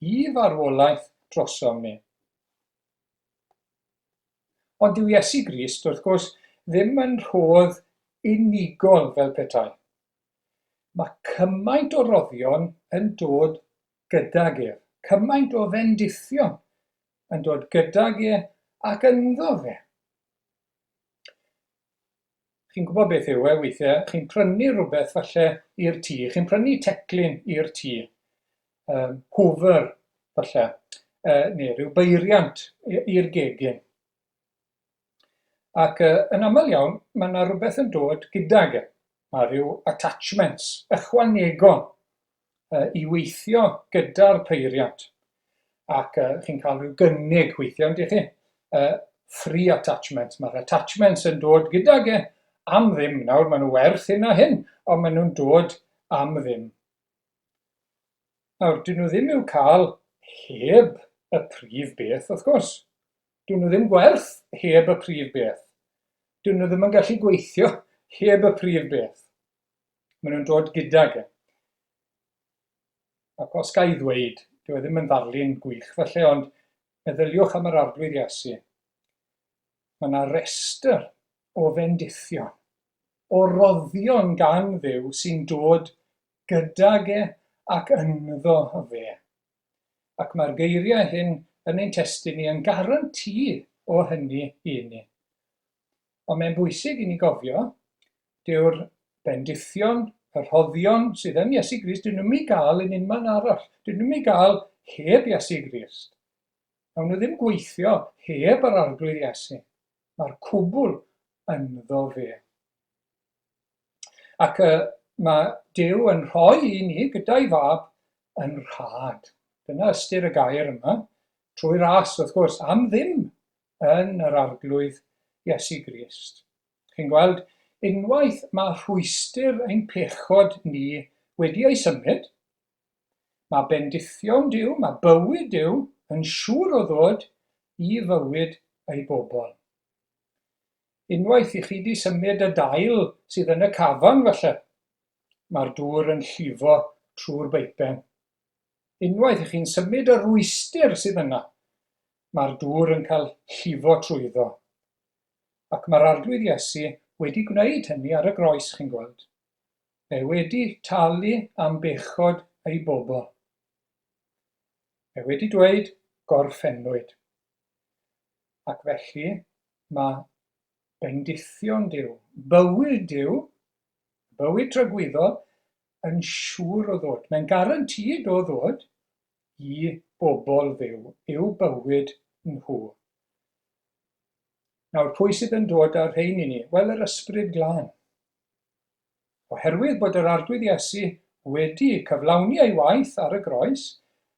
i farwolaeth drosom ni. Ond dyw Iesu Grist, wrth gwrs, ddim yn rhodd unigol fel petai. Mae cymaint o roddion yn dod gydag ef, cymaint o fendithion yn dod gydag e ac ynddo fe. chi'n gwybod beth yw e weithiau, chi'n prynu rhywbeth falle i'r tŷ, chi'n prynu teclyn i'r tŷ, hwfr falle, neu rhyw beiriant i'r gegin. Ac yn aml iawn, mae yna rhywbeth yn dod gydag e. Mae rhyw attachments ychwanegol i weithio gyda'r peiriant. Ac chi'n cael rhyw gynnig weithio, yndych chi? Free attachments. Mae'r attachments yn dod gydag e am ddim. Nawr, maen nhw werth hyn a hyn, ond maen nhw'n dod am ddim. Nawr, dyn nhw ddim i'w cael heb y prif beth, wrth gwrs. Dyn nhw ddim gwerth heb y prif beth. Dyn nhw ddim yn gallu gweithio heb y prif beth. Maen nhw'n dod gydag e. Ac os ga i ddweud, dyw e ddim yn ddarlun gwych, felly, ond meddyliwch am yr arglwydd Iesu. Mae yna restr o fendithion, o roddion gan Dduw sy'n dod gydag e ac ynddo fe. Ac mae'r geiriau hyn yn ein testun ni yn garanti o hynny i ni. Ond mae'n bwysig i ni gofio, dyw'r bendithion, y rhoddion sydd yn Iesu Grist, dyn nhw'n ei gael yn unman arall. Dyn nhw'n ei gael heb Iesu Grist. Nawn nhw ddim gweithio heb yr arglwydd Iesu. Mae'r cwbl ynddo fe. Ac mae Duw yn rhoi i ni gyda'i fab yn rhad. Dyna ystyr y gair yma. Trwy ras, wrth gwrs, am ddim yn yr arglwydd Iesu Grist. Chi'n gweld, unwaith mae rhwystyr ein pechod ni wedi ei symud, mae bendithion Duw, mae bywyd Duw yn siŵr o ddod i fywyd ei bobl. Unwaith i chi wedi symud y dail sydd yn y cafan falle, mae'r dŵr yn llifo trwy'r beipen. Unwaith i chi'n symud y rhwystyr sydd yna, mae'r dŵr yn cael llifo trwyddo. Ac mae'r arglwydd Iesu wedi gwneud hynny ar y groes, chi'n gweld. Fe wedi talu am bechod ei bobl. Fe wedi dweud gorffennwyd. Ac felly mae bendithion Duw, bywyd Duw, bywyd tragwyddol, yn siŵr o ddod. Mae'n garantid o ddod i bobl Dduw, i'w bywyd nhw. Nawr, pwy sydd yn dod ar rhein i ni? Wel, yr ysbryd glân. Oherwydd bod yr arglwydd Iesu wedi cyflawni ei waith ar y groes,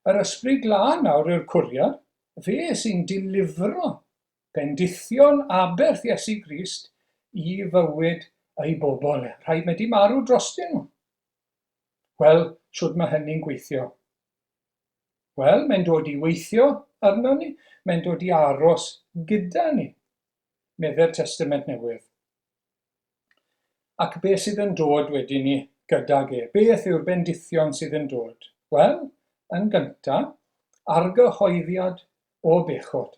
yr ysbryd glân nawr yw'r cwriad, fe sy'n dilifro bendithion aberth Iesu Grist i fywyd ei bobl. Rhaid wedi marw drostyn nhw. Wel, shwd mae hynny'n gweithio? Wel, mae'n dod i weithio arno ni, mae'n dod i aros gyda ni. Medde'r Testament Newydd. Ac beth sydd yn dod wedi ni gydag e? Beth yw'r bendithion sydd yn dod? Wel, yn gyntaf, argyhoeddiad o bechod.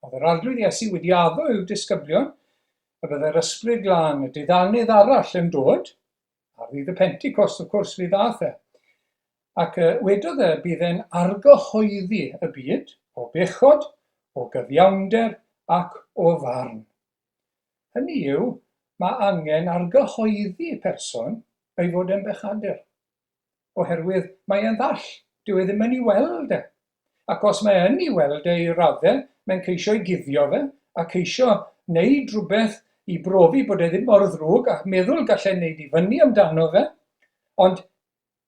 Oedd yr arglwydd Iesu wedi addo i'w disgyblion, a byddai'r ysbryd glân, y diddannydd arall yn dod, ar ddydd y Pentecost, wrth gwrs, fe ddath e. Ac wedodd e bydd e'n argyhoeddi y byd o bechod, o gyfiawnder ac o farn. Hynny yw, mae angen argyhoeddi person ei fod yn bechadur. Oherwydd mae e'n ddall, dyw e ddim yn ei weld e. Ac os mae yn ei weld e i raddau, mae'n ceisio ei guddio fe, a ceisio wneud rhywbeth i brofi bod e ddim mor ddrwg, a meddwl gallai wneud i fyny amdano fe, ond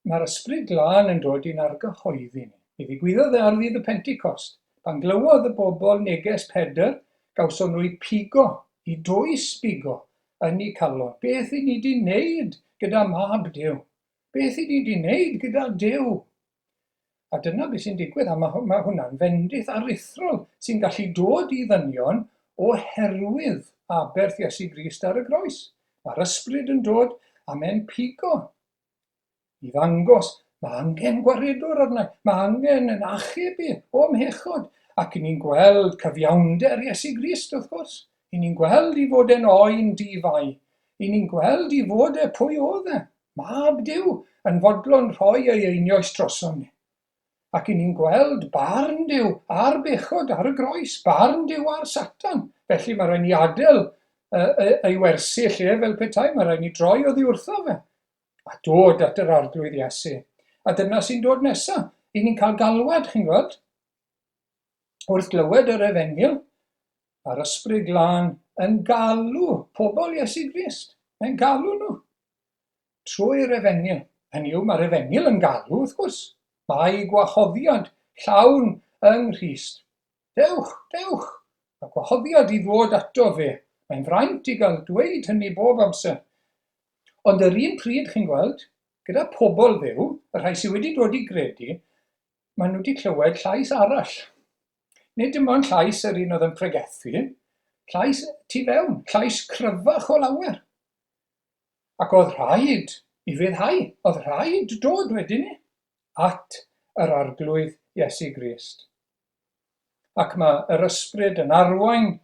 mae'r ysbryd glân yn dod i'n argyhoeddi ni. Mi ddigwyddodd e ar ddydd y Pentecost. Pan glywodd y bobl neges Pedr, gawson nhw i pigo, i dwys bigo yn eu calon. Beth i ni wedi wneud gyda mab Duw? Beth i ni wedi wneud gyda Duw? A dyna beth sy'n digwydd, a mae hwnna'n fendith aruthrol sy'n gallu dod i ddynion oherwydd aberth Iesu Grist ar y groes. Mae'r ysbryd yn dod a mae'n pigo i ddangos, mae angen gwaredwr arna, mae angen yn achub i o mhechod, ac ni'n gweld cyfiawnder Iesu Grist, wrth gwrs. I ni'n gweld i fod e'n oen di-fai. I ni'n gweld i fod e pwy oedd e. Mab Duw yn fodlon rhoi ei einioes droson ni. Ac i ni'n gweld barn Duw ar bechod ar y groes, barn Duw ar Satan. Felly mae rhaid ni adael ei wersi lle fel petai, mae rhaid ni droi oddi wrtho fe, a dod at yr arglwydd Iesu. A dyna sy'n dod nesaf, i ni'n cael galwad, chi'n gweld? Wrth glywed yr Efengyl, a'r Ysbryd Glân yn galw pobl Iesu Grist. Mae'n galw nhw trwy'r Efengyl. Hynny yw, mae'r Efengyl yn galw, wrth gwrs. Mae gwahoddiad llawn yng Nghrist. Dewch, dewch, a gwahoddiad i ddod ato fe. Mae'n fraint i gael dweud hynny bob amser. Ond yr un pryd, chi'n gweld, gyda pobl Dduw, y rhai sydd wedi dod i gredu, maen nhw wedi clywed llais arall. Nid dim ond llais yr un oedd yn pregethu, llais tu fewn, llais cryfach o lawer. Ac oedd rhaid i fyddhau, oedd rhaid dod wedyn ni at yr arglwydd Iesu Grist. Ac mae yr ysbryd yn arwain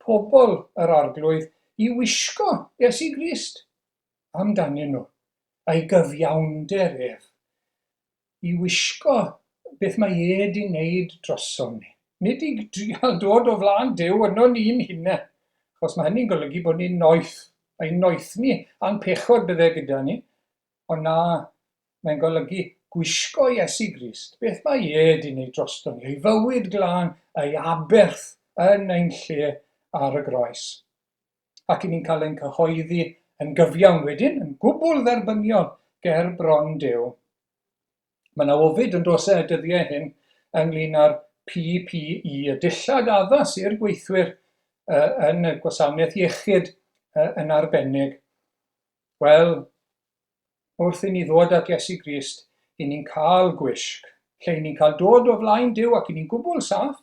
pobl yr arglwydd i wisgo Iesu Grist amdanyn nhw, a'i gyfiawnder ef, i wisgo beth mae di wneud drosom ni. Nid i drial dod o flaen Duw yno ni'n hunain, achos mae hynny'n golygu bod ni'n noeth, a'i noethni a'n pechod bydde gyda ni, ond na, mae'n golygu gwisgo Iesu Grist, beth mae di wneud drosom ni, ei fywyd glân, ei aberth yn ein lle ar y groes. Ac i ni'n cael ein cyhoeddi yn gyfiawn wedyn, yn gwbl dderbyniol ger bron Duw. Mae yna ofid yn dos y dyddiau hyn ynglyn â'r PPE, y dillad addas i'r gweithwyr yn y gwasanaeth iechyd yn arbennig. Wel, wrth i ni ddod at Iesu Grist, i ni'n cael gwisg, lle i ni'n cael dod o flaen Duw ac i ni'n gwbl saff.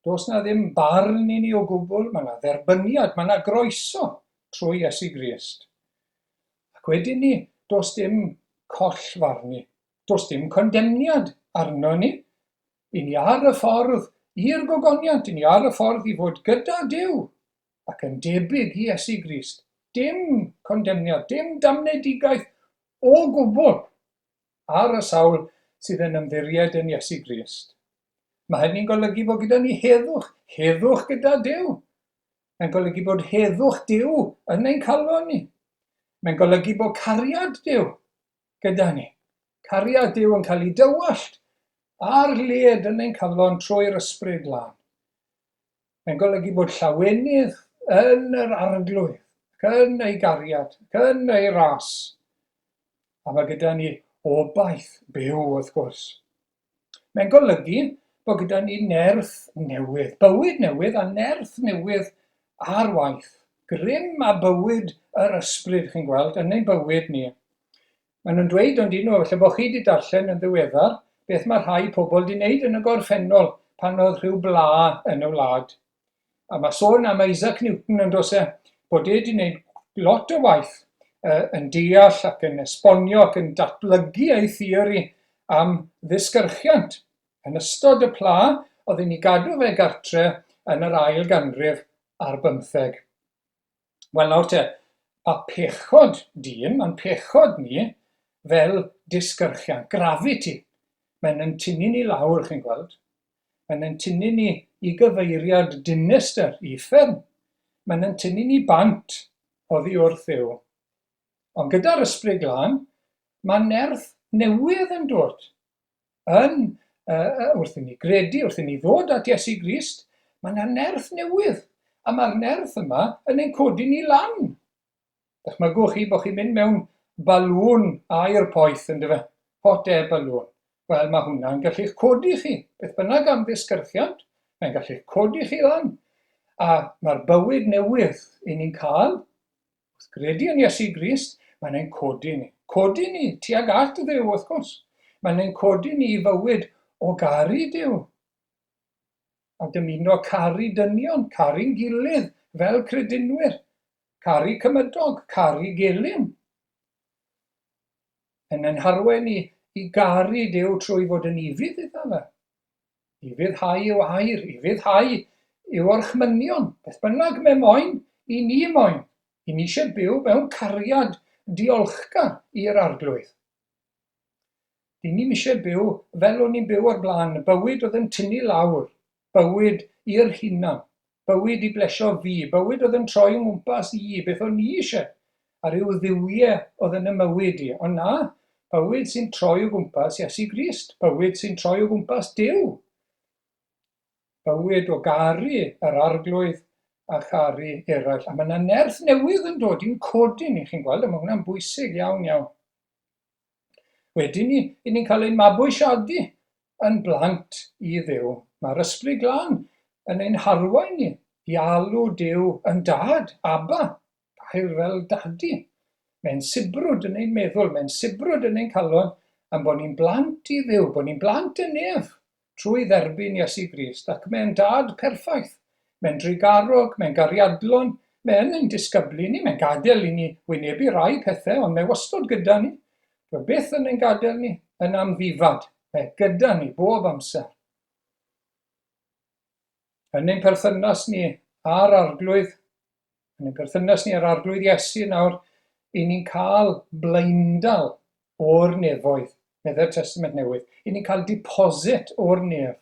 Does na ddim barn i ni o gwbl, mae yna dderbyniad, mae yna groeso trwy Iesu Grist. Ac wedyn ni, does dim collfarnu, does dim condemniad arno ni. I ni ar y ffordd i'r gogoniant, i ni ar y ffordd i fod gyda Duw ac yn debyg i Iesu Grist. Dim condemniad, dim damnedigaeth o gwbl ar y sawl sydd yn ymddiried yn Iesu Grist. Mae hynny'n golygu bod gyda ni heddwch, heddwch gyda Duw. Mae'n golygu bod heddwch Duw yn ein calon ni. Mae'n golygu bod cariad Duw gyda ni. Cariad Duw yn cael ei dywallt ar led yn ein calon trwy'r Ysbryd Glân. Mae'n golygu bod llawenydd yn yr arglwydd, yn ei gariad, yn ei ras. A mae gyda ni obaith byw, wrth gwrs. Mae'n golygu bod gyda ni nerth newydd, bywyd newydd a nerth newydd ar waith. Grym a bywyd yr ysbryd, chi'n gweld, yn ein bywyd ni. Maen nhw'n dweud ond un o, felly bod chi wedi darllen yn ddiweddar, beth mae rhai pobl wedi wneud yn y gorffennol pan oedd rhyw bla yn y wlad. A mae sôn am Isaac Newton yn dos bod wedi wneud lot o waith yn deall ac yn esbonio ac yn datblygu ei theori am ddisgyrchiant. Yn ystod y pla, oedd ni gadw fe gartre yn yr ail ganrif ar 15. Wel nawr te, mae pechod dyn, mae'n pechod ni fel disgyrchiant, gravity. Mae'n yn tynnu ni lawr, chi'n gweld. Mae'n yn tynnu ni i gyfeiriad dinister, uffern. Mae'n yn tynnu ni bant oddi wrth Dduw. Ond gyda'r Ysbryd Glân, mae nerth newydd yn dod. Wrth i ni gredu, wrth i ni ddod at Iesu Grist, mae yna nerth newydd. A mae'r nerth yma yn ein codi ni lan. Dychmygwch chi bod chi'n mynd mewn balwn air poeth yn dyfa, hot air balwn. Wel, mae hwnna'n gallu'ch codi chi. Beth bynnag am ddisgyrchiant, mae'n gallu'ch codi chi lan. A mae'r bywyd newydd i ni'n cael, wrth gredu yn Iesu Grist, mae'n ein codi ni. Codi ni tuag at Dduw, wrth gwrs. Mae'n ein codi ni i fywyd o garu Duw. A dymuno caru dynion, caru'n gilydd fel credinwyr, caru cymydog, caru gelyn. Yn ein harwen ni i garu Duw trwy fod yn ifydd iddo fe. I fyddhau i'w air, i fyddhau i'w orchmynion, beth bynnag me moyn, i ni moyn. I ni eisiau byw mewn cariad diolchgar i'r arglwydd. I ni eisiau byw fel o'n i'n byw o'r blaen, bywyd oedd yn tynnu lawr, bywyd i'r hunan, bywyd i blesio fi, bywyd oedd yn troi yn gwmpas i, beth o'n i eisiau, a ryw ddiwiau oedd yn y mywyd i. Ond na, bywyd sy'n troi o gwmpas Iesu Grist, bywyd sy'n troi o gwmpas Duw. Bywyd o garu yr arglwydd a charu eraill. A mae yna nerth newydd yn dod i'n codi ni, chi'n gweld, a mae hwnna'n bwysig iawn iawn. Wedyn ni'n cael ein mabwysiadu yn blant i Dduw. Mae'r ysbryd glân yn ein harwain ni i alw Duw yn dad, Abba, gair fel dadi. Mae'n sibrwd yn ein meddwl, mae'n sibrwd yn ein calon am bod ni'n blant i Dduw, bod ni'n blant yn ef trwy dderbyn Iesu Grist, ac mae'n dad perffaith. Mae'n drigarog, mae'n gariadlon, mae'n ein disgyblu ni, mae'n gadael i ni wynebu rai pethau, ond mae'n wastod gyda ni. Mae beth yn ein gadael ni yn amddifad, mae gyda ni bob amser. Yn ein perthynas ni ar arglwydd, yn ein perthynas ni ar arglwydd Iesu nawr, i ni'n cael blaendal o'r nefoedd, medda'r Testament Newydd, i ni'n cael deposit o'r nef.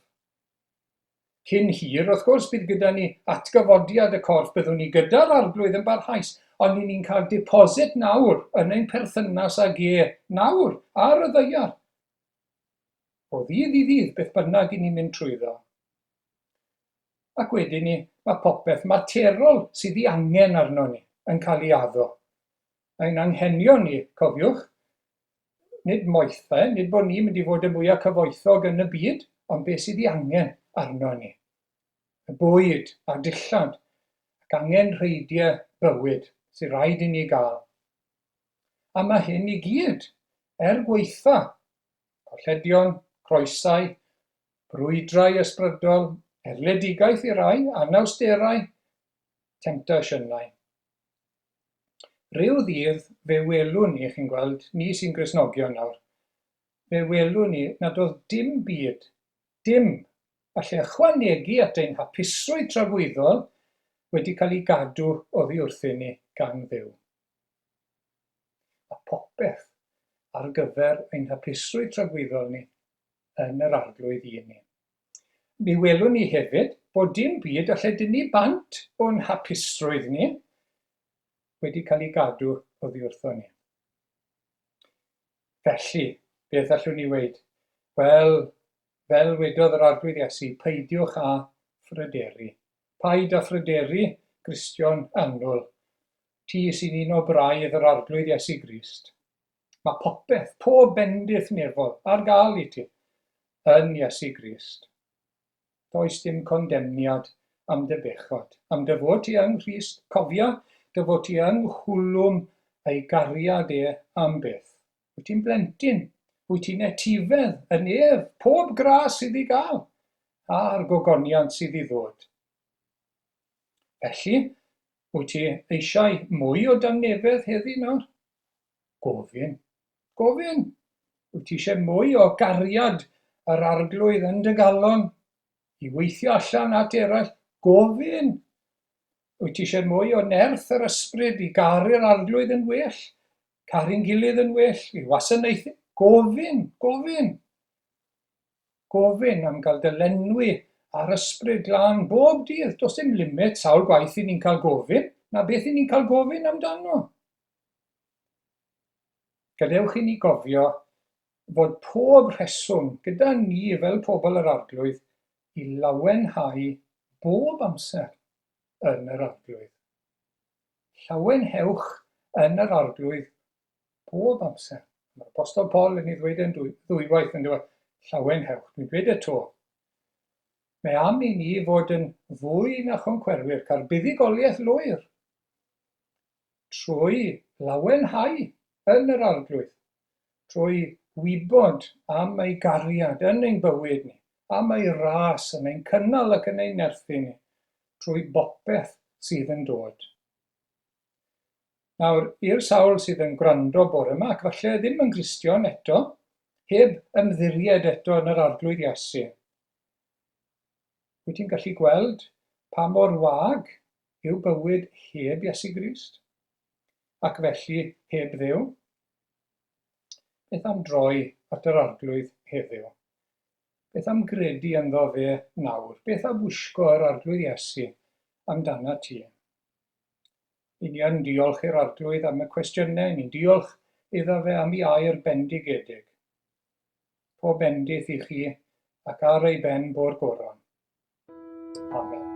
Cyn hir, wrth gwrs, bydd gyda ni atgyfodiad y corff, byddwn ni gyda'r arglwydd yn barhaus, ond ni'n cael deposit nawr yn ein perthynas ag nawr, ar y ddaear. O ddydd i ddydd, beth bynnag i ni'n mynd trwyddo. Ac wedyn ni, mae popeth materol sydd ei angen arno ni yn cael ei addo. Ein anghenion ni, cofiwch, nid moethau, nid bod ni'n mynd i fod yn mwyaf cyfoethog yn y byd, ond beth sydd ei angen arno ni. Y bwyd a dillad, ac angen rheidiau bywyd sydd rhaid i ni gael. A mae hyn i gyd, gweitha, colledion, croesau, brwydrau ysbrydol, erledigaeth i rai, anawsterau, temptasiynau. Ryw ddydd fe welwn ni, chi'n gweld, ni sy'n Gristnogion nawr, fe welwn ni nad oedd dim byd, dim, allai ychwanegu at ein hapusrwydd tragwyddol wedi cael ei gadw oddi wrthyn ni gan Dduw. A popeth ar gyfer ein hapusrwydd tragwyddol ni yn yr arglwydd i ni. Mi welwn ni hefyd bod dim byd allai dynnu bant o'n hapusrwydd ni wedi cael ei gadw oddi wrthon ni. Felly, beth allwn ni weid? Wel, fel wedodd yr arglwydd Iesu, peidiwch â phryderu. Paid â phryderu, Gristion annwyl, ti sy'n un o braidd yr arglwydd Iesu Grist. Mae popeth, pob bendith nefol ar gael i ti yn Iesu Grist. Does dim condemniad am dy bechod. Am dy fod ti yng Nghrist, cofia, dy fod ti yng nghlwm ei gariad am beth. Wyt ti'n blentyn, wyt ti'n etifedd yn ef, pob gras sydd i gael, a'r gogoniant sydd i ddod. Felly, wyt ti eisiau mwy o dangnefedd heddi nawr? Gofyn, gofyn. Wyt ti eisiau mwy o gariad yr arglwydd yn dy galon i weithio allan at eraill? Gofyn. Wyt ti eisiau mwy o nerth yr ysbryd i garu'r arglwydd yn well? Caru'n gilydd yn well? I wasanaethu? Gofyn, gofyn. Gofyn am gael dylenwi ar ysbryd glân bob dydd. Does dim limit sawl gwaith i ni'n cael gofyn, na beth i ni'n cael gofyn amdano. Gadewch i ni gofio fod pob rheswm gyda ni fel pobl yr arglwydd i lawenhau bob amser yn yr arglwydd. Llawenhewch yn yr arglwydd bob amser. Mae'r Apostol Paul yn ei ddweud yn ddwywaith yn dweud, llawenhewch, dwi'n dweud y to. Mae am i ni fod yn fwy na choncwerwyr, cael buddigoliaeth lwyr, trwy lawenhau yn yr arglwydd, trwy wybod am ei gariad yn ein bywyd ni, am ei ras yn ein cynnal ac yn ein nerthu ni, trwy bopeth sydd yn dod. Nawr, i'r sawl sydd yn gwrando bore yma, ac falle ddim yn Gristion eto, heb ymddiried eto yn yr arglwydd Iesu, wyt ti'n gallu gweld pa mor wag yw bywyd heb Iesu Grist, ac felly heb Dduw? Beth am droi at yr arglwydd heddiw? Beth am gredu ynddo fe nawr? Beth am wisgo yr arglwydd Iesu amdana ti. I ni yn diolch i'r arglwydd am y cwestiynau, ni'n diolch iddo fe am ei air bendigedig. Pob bendith i chi ac ar ei ben bo'r goron. Amen.